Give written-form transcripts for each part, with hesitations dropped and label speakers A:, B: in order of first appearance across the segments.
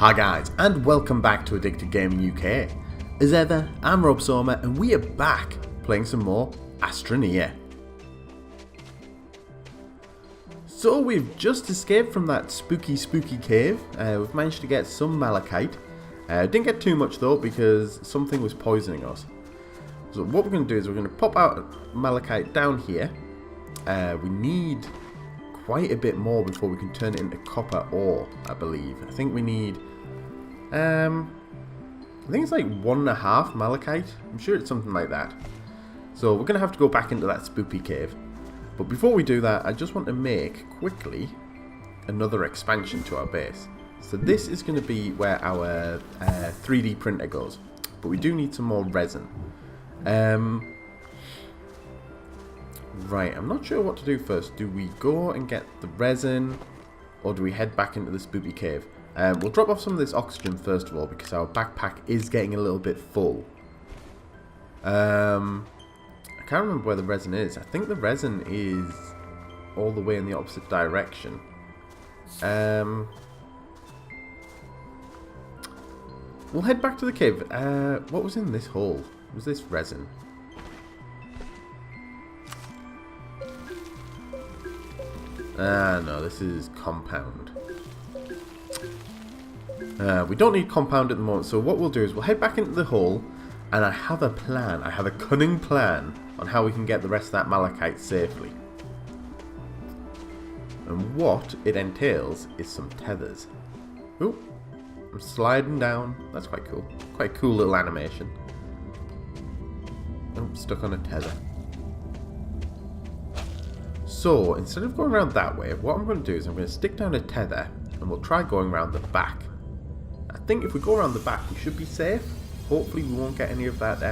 A: Hi guys, and welcome back to AddictedGamingUK. As ever, I'm Rob Sommer, and we are back playing some more Astroneer. So we've just escaped from that spooky cave. We've managed to get some malachite. Didn't get too much though because something was poisoning us. So what we're going to do is we're going to pop out malachite down here. We need quite a bit more before we can turn it into copper ore, I believe. I think we need, I think it's like 1.5 malachite. I'm sure it's something like that. So we're going to have to go back into that spooky cave. But before we do that, I just want to make, quickly, another expansion to our base. So this is going to be where our 3D printer goes. But we do need some more resin. Right, I'm not sure what to do first. Do we go and get the resin, or do we head back into the spooky cave? We'll drop off some of this oxygen first of all, because our backpack is getting a little bit full. I can't remember where the resin is. I think the resin is all the way in the opposite direction. We'll head back to the cave. What was in this hole? Was this resin? No, this is compound. We don't need compound at the moment, so what we'll do is we'll head back into the hole, and I have a plan. I have a cunning plan on how we can get the rest of that malachite safely. And what it entails is some tethers. Ooh, I'm sliding down. That's quite cool. Quite a cool little animation. Oh, stuck on a tether. So, instead of going around that way, what I'm going to do is I'm going to stick down a tether and we'll try going around the back. I think if we go around the back, we should be safe. Hopefully we won't get any of that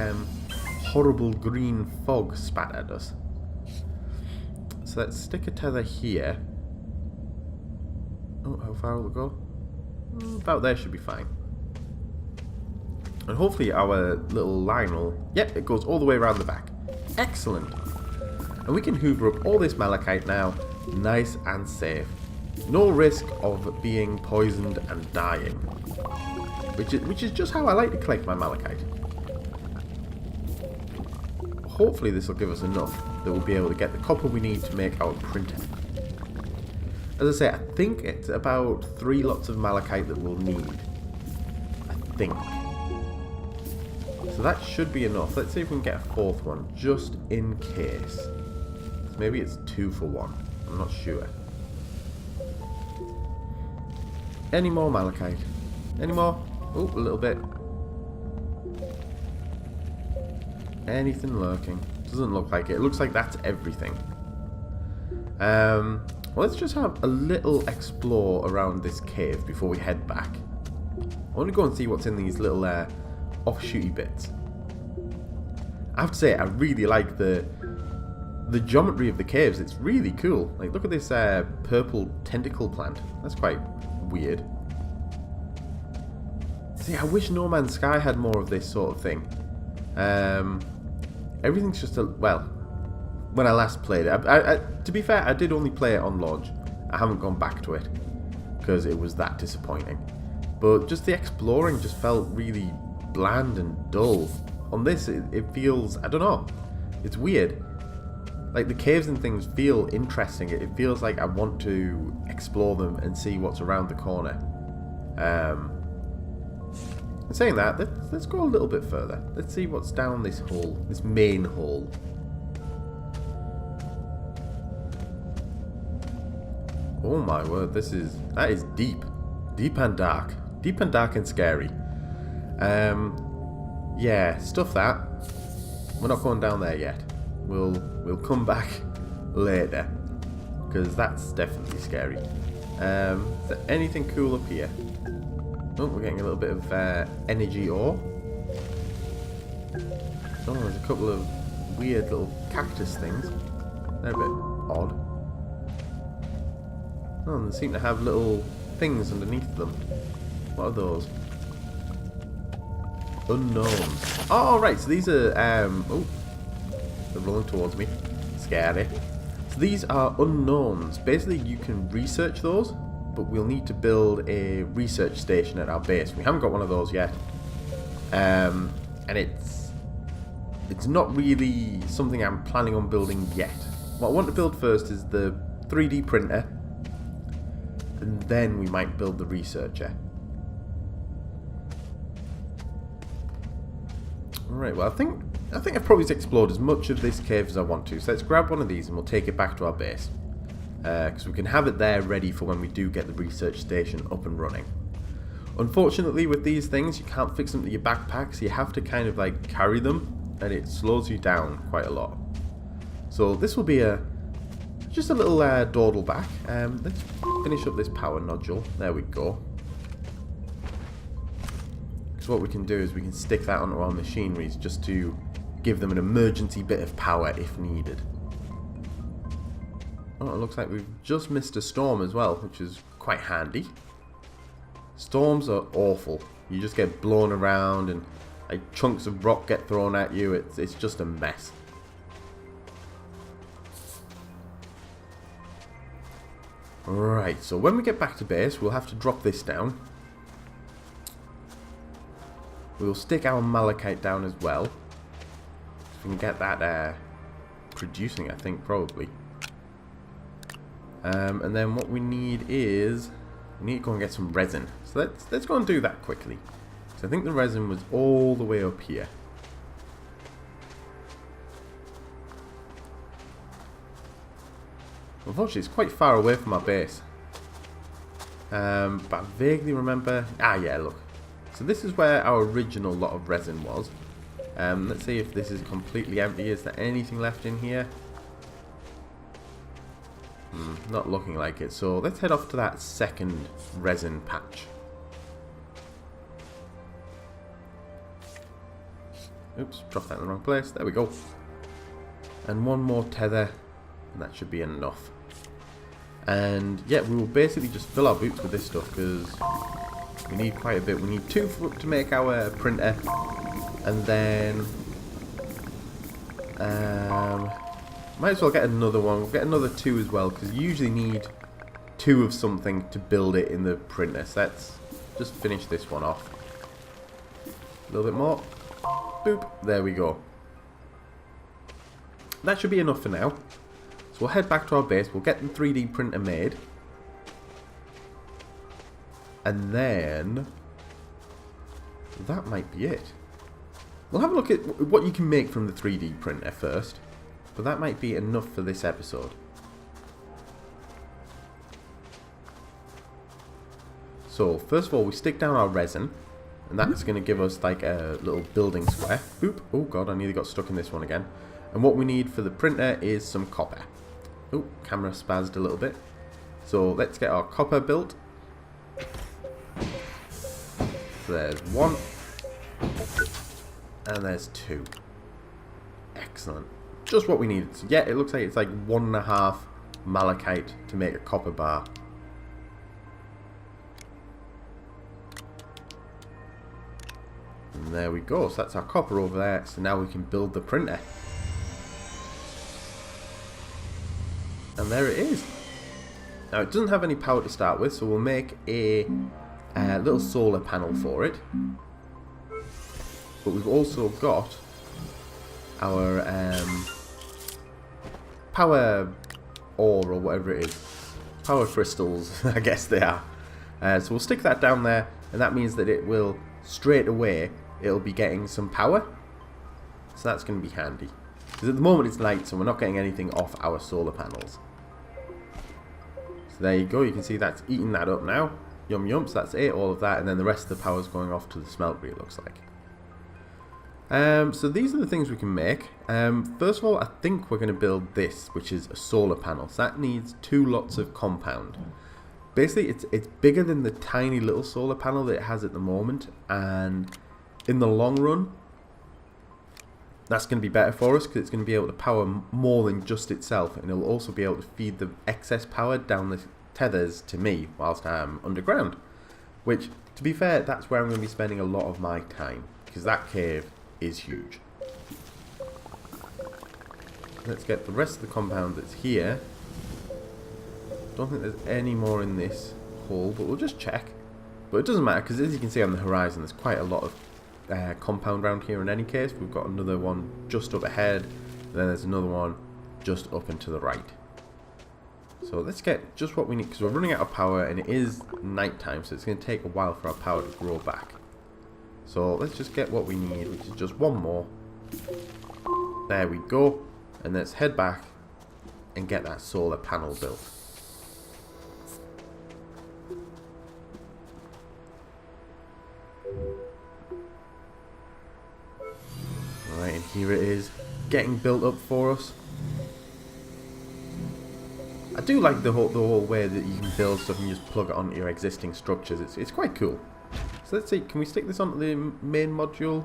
A: horrible green fog spat at us. So let's stick a tether here. Oh, how far will it go? About there should be fine. And hopefully our little line will... Yep, it goes all the way around the back. Excellent. And we can hoover up all this malachite now, nice and safe. No risk of being poisoned and dying. Which is just how I like to collect my malachite. Hopefully this will give us enough that we'll be able to get the copper we need to make our printer. As I say, I think it's about 3 lots of malachite that we'll need. I think. So that should be enough. Let's see if we can get a 4th one, just in case. Maybe it's 2 for 1. I'm not sure. Any more malachite? Any more? Oh, a little bit. Anything lurking? Doesn't look like it. It looks like that's everything. Well, let's just have a little explore around this cave before we head back. I want to go and see what's in these little offshooty bits. I have to say, I really like the geometry of the caves. It's really cool. Like, look at this purple tentacle plant. That's quite weird. See, I wish No Man's Sky had more of this sort of thing. Everything's just well, when I last played it, to be fair, I did only play it on launch. I haven't gone back to it because it was that disappointing. But just the exploring just felt really bland and dull. On this, it feels, I don't know, it's weird. Like, the caves and things feel interesting. It feels like I want to explore them and see what's around the corner. And saying that, let's go a little bit further. Let's see what's down this hole, this main hole. Oh my word, that is deep. Deep and dark. Deep and dark and scary. Yeah, stuff that. We're not going down there yet. We'll come back later, because that's definitely scary. Is there anything cool up here? Oh, we're getting a little bit of energy ore. Oh, there's a couple of weird little cactus things. They're a bit odd. Oh, they seem to have little things underneath them. What are those? Unknowns. Oh, right, so these are... oh, they're rolling towards me. Scary. So these are unknowns. Basically, you can research those, but we'll need to build a research station at our base. We haven't got one of those yet. And it's not really something I'm planning on building yet. What I want to build first is the 3D printer, and then we might build the researcher. Alright, well I think I've probably explored as much of this cave as I want to, so let's grab one of these and we'll take it back to our base. Because we can have it there ready for when we do get the research station up and running. Unfortunately with these things you can't fix them to your backpack, so you have to kind of like carry them, and it slows you down quite a lot. So this will be just a little dawdle back. Let's finish up this power nodule. There we go. Because what we can do is we can stick that onto our machineries just to give them an emergency bit of power if needed. Oh, it looks like we've just missed a storm as well, which is quite handy. Storms are awful. You just get blown around and like chunks of rock get thrown at you. It's just a mess. Right, so when we get back to base, we'll have to drop this down. We'll stick our malachite down as well. If we can get that producing, I think, probably. And then what we need is, we need to go and get some resin. So let's go and do that quickly. So I think the resin was all the way up here. Unfortunately, it's quite far away from our base. But I vaguely remember... Ah, yeah, look. So this is where our original lot of resin was. Let's see if this is completely empty. Is there anything left in here? Not looking like it. So let's head off to that second resin patch. Oops, dropped that in the wrong place. There we go. And one more tether, and that should be enough. And yeah, we will basically just fill our boots with this stuff because we need quite a bit. We need 2 to make our printer, and then might as well get another one. We'll get another 2 as well because you usually need 2 of something to build it in the printer. So let's just finish this one off. A little bit more. Boop. There we go. That should be enough for now. So we'll head back to our base. We'll get the 3D printer made. And then that might be it. We'll have a look at what you can make from the 3D printer first. But that might be enough for this episode. So first of all, we stick down our resin. And that's going to give us like a little building square. Boop. Oh god, I nearly got stuck in this one again. And what we need for the printer is some copper. Oh, camera spazzed a little bit. So let's get our copper built. So there's 1. And there's 2. Excellent. Just what we needed. So yeah, it looks like it's like 1.5 malachite to make a copper bar. And there we go. So that's our copper over there. So now we can build the printer. And there it is. Now it doesn't have any power to start with, so we'll make a little solar panel for it. But we've also got our power ore, or whatever it is. Power crystals, I guess they are. So we'll stick that down there, and that means that it will, straight away, it'll be getting some power. So that's going to be handy. Because at the moment it's night, so we're not getting anything off our solar panels. So there you go, you can see that's eating that up now. Yum yum, so that's it, all of that, and then the rest of the power is going off to the smeltery, it looks like. So these are the things we can make. First of all, I think we're going to build this, which is a solar panel. So that needs 2 lots of compound. Basically, it's bigger than the tiny little solar panel that it has at the moment, and in the long run, that's going to be better for us because it's going to be able to power more than just itself, and it'll also be able to feed the excess power down the tethers to me whilst I'm underground. Which, to be fair, that's where I'm going to be spending a lot of my time, because that cave is huge. Let's get the rest of the compound that's here. Don't think there's any more in this hole, but we'll just check. But it doesn't matter, because as you can see on the horizon, there's quite a lot of compound around here in any case. We've got another one just up ahead, and then there's another one just up and to the right. So let's get just what we need, because we're running out of power, and it is night time, so it's going to take a while for our power to grow back. So let's just get what we need, which is just one more. There we go. And let's head back and get that solar panel built. Alright, and here it is, getting built up for us. I do like the whole way that you can build stuff and you just plug it onto your existing structures. It's quite cool. So let's see, can we stick this onto the main module?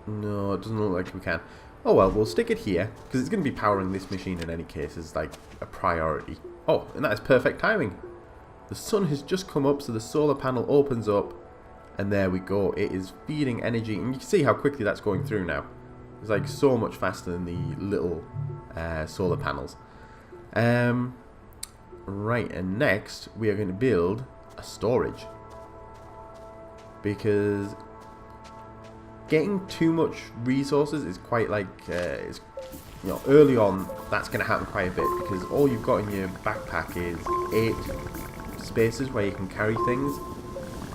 A: No, it doesn't look like we can. Oh well, we'll stick it here, because it's going to be powering this machine in any case as like a priority. Oh, and that is perfect timing. The sun has just come up, so the solar panel opens up, and there we go. It is feeding energy, and you can see how quickly that's going through now. It's like so much faster than the little solar panels. Right, and next we are going to build a storage, because getting too much resources is quite like, early on that's going to happen quite a bit, because all you've got in your backpack is 8 spaces where you can carry things,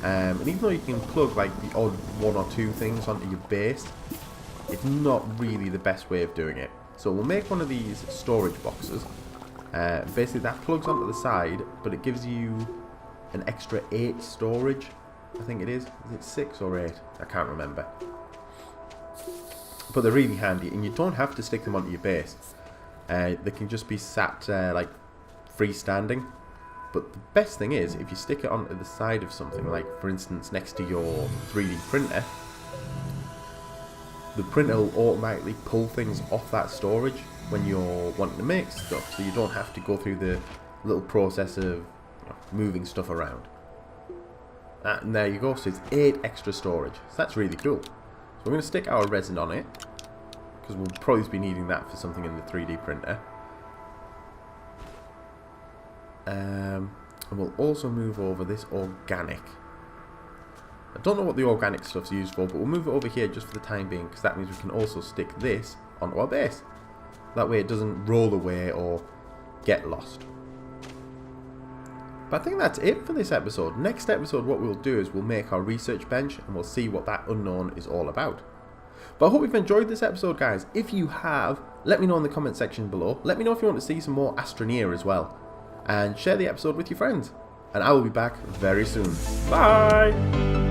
A: and even though you can plug like the odd 1 or 2 things onto your base, it's not really the best way of doing it. So we'll make one of these storage boxes. Basically that plugs onto the side, but it gives you an extra 8 storage, I think it is. Is it 6 or 8? I can't remember. But they're really handy, and you don't have to stick them onto your base. They can just be sat like freestanding. But the best thing is, if you stick it onto the side of something, like for instance next to your 3D printer, the printer will automatically pull things off that storage when you're wanting to make stuff, so you don't have to go through the little process of moving stuff around. And there you go, so it's 8 extra storage, so that's really cool. So we're going to stick our resin on it, because we'll probably be needing that for something in the 3D printer. And we'll also move over this organic. I don't know what the organic stuff's used for, but we'll move it over here just for the time being, because that means we can also stick this onto our base. That way it doesn't roll away or get lost. But I think that's it for this episode. Next episode, what we'll do is we'll make our research bench and we'll see what that unknown is all about. But I hope you've enjoyed this episode, guys. If you have, let me know in the comment section below. Let me know if you want to see some more Astroneer as well. And share the episode with your friends. And I will be back very soon. Bye!